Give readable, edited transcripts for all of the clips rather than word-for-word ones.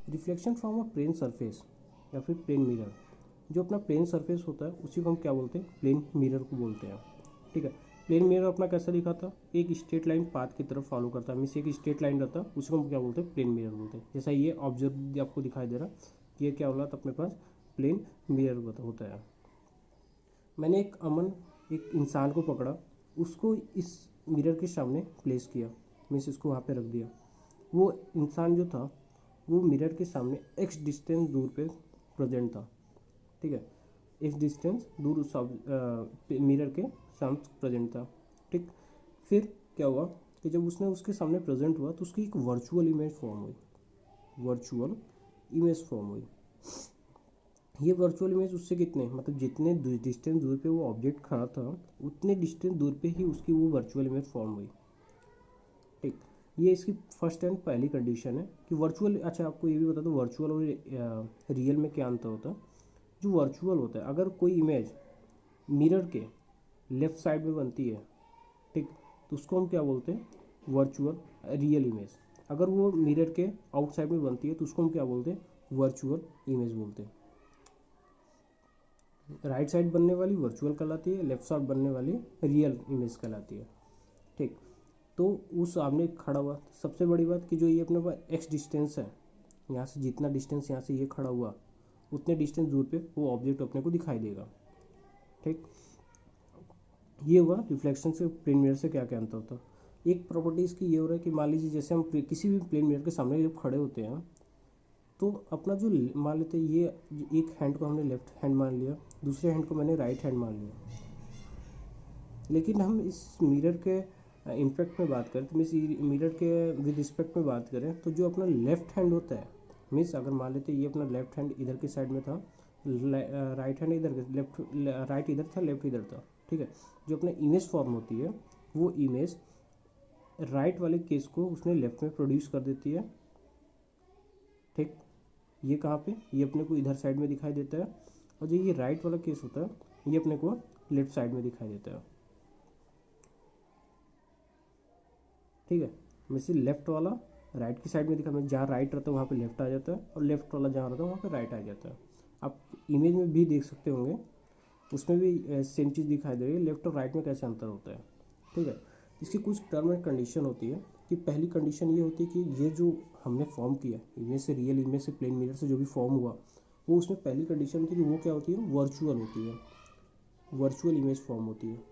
Reflection from a plane surface या फिर plane mirror, जो अपना प्लेन सरफेस होता है उसी को हम क्या बोलते हैं, प्लेन मिरर को बोलते हैं। ठीक है, प्लेन मिरर अपना कैसा दिखा था, एक स्ट्रेट लाइन पाथ की तरफ फॉलो करता है, मीन्स एक स्ट्रेट लाइन रहता है, उसको हम क्या बोलते हैं, प्लेन मिरर बोलते हैं। जैसा ये ऑब्जर्व आपको दिखाई दे रहा कि ये क्या हो रहा था, अपने पास प्लेन मिरर होता है। मैंने एक इंसान को पकड़ा, उसको इस मिरर के सामने प्लेस किया, मीन्स इसको वहाँ पे रख दिया। वो इंसान जो था वो मिरर के सामने एक्स डिस्टेंस दूर पे प्रेजेंट था। ठीक है, एक्स डिस्टेंस दूर उस मिरर के सामने प्रेजेंट था। ठीक, फिर क्या हुआ कि जब उसने उसके सामने प्रेजेंट हुआ तो उसकी एक वर्चुअल इमेज फॉर्म हुई, वर्चुअल इमेज फॉर्म हुई। ये वर्चुअल इमेज उससे कितने, मतलब जितने डिस्टेंस दूर पे वो ऑब्जेक्ट खड़ा था उतने डिस्टेंस दूर पे ही उसकी वो वर्चुअल इमेज फॉर्म हुई। ठीक, ये इसकी फर्स्ट एंड पहली कंडीशन है कि वर्चुअल। अच्छा, आपको ये भी बता दो वर्चुअल और रियल में क्या अंतर होता है। जो वर्चुअल होता है, अगर कोई इमेज मिरर के लेफ्ट साइड में बनती है, ठीक, तो उसको हम क्या बोलते हैं, वर्चुअल रियल इमेज। अगर वो मिरर के आउटसाइड में बनती है तो उसको हम क्या बोलते हैं, वर्चुअल इमेज बोलते हैं। राइट साइड बनने वाली वर्चुअल कहलाती है, लेफ्ट साइड बनने वाली रियल इमेज कहलाती है। ठीक, तो उस सामने खड़ा हुआ, सबसे बड़ी बात कि जो ये अपने पास एक्स डिस्टेंस है, यहाँ से जितना डिस्टेंस यहाँ से ये खड़ा हुआ उतने डिस्टेंस दूर पे वो ऑब्जेक्ट अपने को दिखाई देगा। ठीक, ये हुआ रिफ्लेक्शन से प्लेन मिरर से क्या क्या अंतर होता है। एक प्रॉपर्टी इसकी ये हो रहा है कि मान लीजिए जैसे हम किसी भी प्लेन मिरर के सामने जब खड़े होते हैं तो अपना जो मान लेते हैं, ये एक हैंड को हमने लेफ्ट हैंड मान लिया, दूसरे हैंड को मैंने राइट हैंड मान लिया, लेकिन हम इस मिरर के इम्पैक्ट में बात करें तो मीन्स मिरर के विद रिस्पेक्ट में बात करें तो जो अपना लेफ्ट हैंड होता है, मीन्स अगर मान लेते ये अपना लेफ्ट हैंड इधर के साइड में था, राइट हैंड इधर के लेफ्ट, राइट इधर था, लेफ्ट इधर था। ठीक है, जो अपना इमेज फॉर्म होती है वो इमेज राइट वाले केस को उसने लेफ्ट में प्रोड्यूस कर देती है। ठीक, ये कहाँ पे, ये अपने को इधर साइड में दिखाई देता है, और जो ये राइट वाला केस होता है ये अपने को लेफ्ट साइड में दिखाई देता है। ठीक है, वैसे लेफ्ट वाला राइट की साइड में दिखा, मैं जहाँ राइट रहता है वहाँ पे लेफ्ट आ जाता है, और लेफ्ट वाला जहाँ रहता है वहाँ पे राइट आ जाता है। आप इमेज में भी देख सकते होंगे, उसमें भी सेम चीज़ दिखाई दे रही है, लेफ्ट और राइट में कैसे अंतर होता है। ठीक है, इसकी कुछ टर्म एंड कंडीशन होती है कि पहली कंडीशन ये होती है कि ये जो हमने फॉर्म किया इमेज से, रियल इमेज से, प्लेन मिरर से जो भी फॉर्म हुआ वो, उसमें पहली कंडीशन होती है कि वो क्या होती है, वर्चुअल होती है, वर्चुअल इमेज फॉर्म होती है।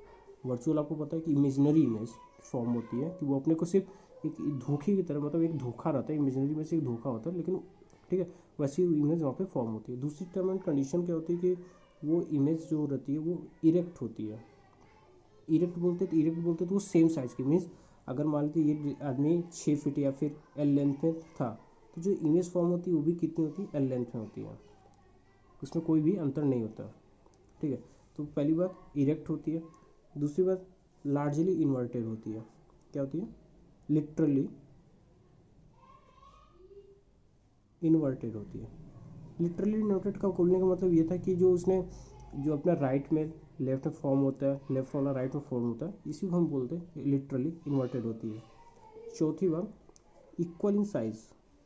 वर्चुअल आपको पता है कि इमेजनरी इमेज फॉर्म होती है, कि वो अपने को सिर्फ एक धोखे की तरह, मतलब एक धोखा रहता है, इमेजनरी में से एक धोखा होता है, लेकिन ठीक है वैसी इमेज वहाँ पे फॉर्म होती है। दूसरी टर्म एंड कंडीशन क्या होती है कि वो इमेज जो रहती है वो इरेक्ट होती है। इरेक्ट बोलते तो वो सेम साइज़ की, मीन्स अगर मान लीजिए ये आदमी 6 फीट या फिर एल लेंथ में था तो जो इमेज फॉर्म होती है वो भी कितनी होती है, एल लेंथ में होती है, उसमें कोई भी अंतर नहीं होता। ठीक है, तो पहली बात इरेक्ट होती है, दूसरी बात लार्जली इन्वर्टेड होती है। क्या होती है, लिटरली इन्वर्टेड होती है। लिटरली इन्वर्टेड का बोलने का मतलब ये था कि जो उसने जो अपना राइट में लेफ्ट में फॉर्म होता है, लेफ्ट वाला राइट में फॉर्म होता है, इसी को हम बोलते हैं लिटरली इन्वर्टेड होती है। चौथी बात equal in size,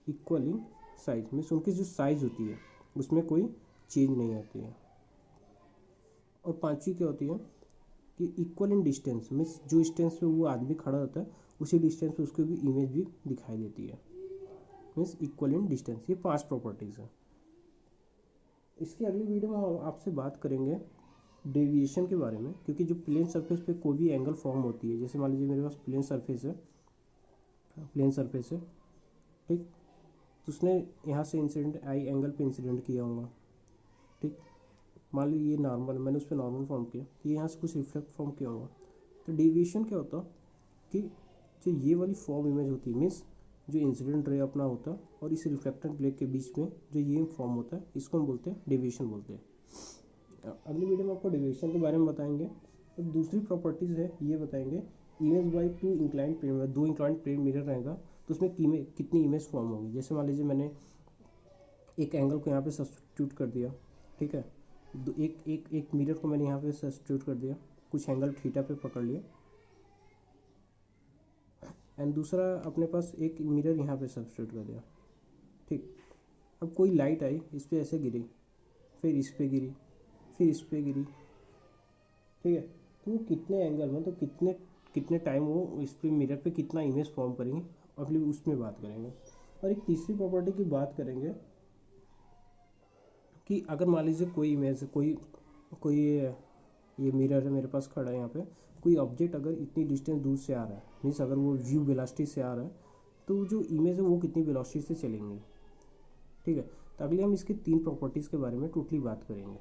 equal in size means उनकी जो साइज होती है उसमें कोई चेंज नहीं आती है। और पांचवी क्या होती है कि इक्वल इन डिस्टेंस मीन्स जो डिस्टेंस पे वो आदमी खड़ा रहता है उसी डिस्टेंस पे उसको भी इमेज भी दिखाई देती है, मीन्स इक्वल इन डिस्टेंस। ये 5 प्रॉपर्टीज़ है। इसकी अगली वीडियो में हम आपसे बात करेंगे डेविएशन के बारे में, क्योंकि जो प्लेन सरफेस पे कोई भी एंगल फॉर्म होती है, जैसे मान लीजिए मेरे पास प्लेन सरफेस है, प्लेन सरफेस है, ठीक, तो उसने यहाँ से इंसिडेंट आई एंगल पे इंसिडेंट किया होगा। ठीक, मान लीजिए ये नॉर्मल, मैंने उस पर नॉर्मल फॉर्म किया, तो ये यहाँ से कुछ रिफ्लेक्ट फॉर्म किया होगा। तो डेविएशन क्या होता कि जो ये वाली फॉर्म इमेज होती है, मीन्स जो इंसिडेंट रे अपना होता है और इस रिफ्लेक्टेड प्लेट के बीच में जो ये फॉर्म होता है इसको हम बोलते हैं डेविएशन बोलते हैं। अगली वीडियो में आपको डेविएशन के बारे में बताएंगे। तो दूसरी प्रॉपर्टीज़ है ये बताएंगे, image by 2 inclined plane, 2 inclined plane mirror रहेगा तो उसमें कितनी इमेज फॉर्म होगी। जैसे मान लीजिए मैंने एक एंगल को यहाँ पे सब्स्टिट्यूट कर दिया, ठीक है, एक मिरर को मैंने यहाँ पे सब्स्टिट्यूट कर दिया, कुछ एंगल थीटा पे पकड़ लिया, एंड दूसरा अपने पास एक मिरर यहाँ पे सब्स्टिट्यूट कर दिया। ठीक, अब कोई लाइट आई, इस पर ऐसे गिरी, फिर इस पे गिरी, फिर इस पे गिरी, ठीक है, तो वो कितने एंगल में, तो कितने कितने टाइम वो इस पे मिरर पे कितना इमेज फॉर्म करेंगे, अगली उसमें बात करेंगे। और एक तीसरी प्रॉपर्टी की बात करेंगे कि अगर मान लीजिए कोई इमेज, कोई कोई ये मिरर है मेरे पास खड़ा है यहाँ पे, कोई ऑब्जेक्ट अगर इतनी डिस्टेंस दूर से आ रहा है, मीन्स अगर वो व्यू वेलोसिटी से आ रहा है, तो जो इमेज है वो कितनी वेलोसिटी से चलेंगी, ठीक है। तो अगले हम इसके तीन प्रॉपर्टीज़ के बारे में टोटली बात करेंगे।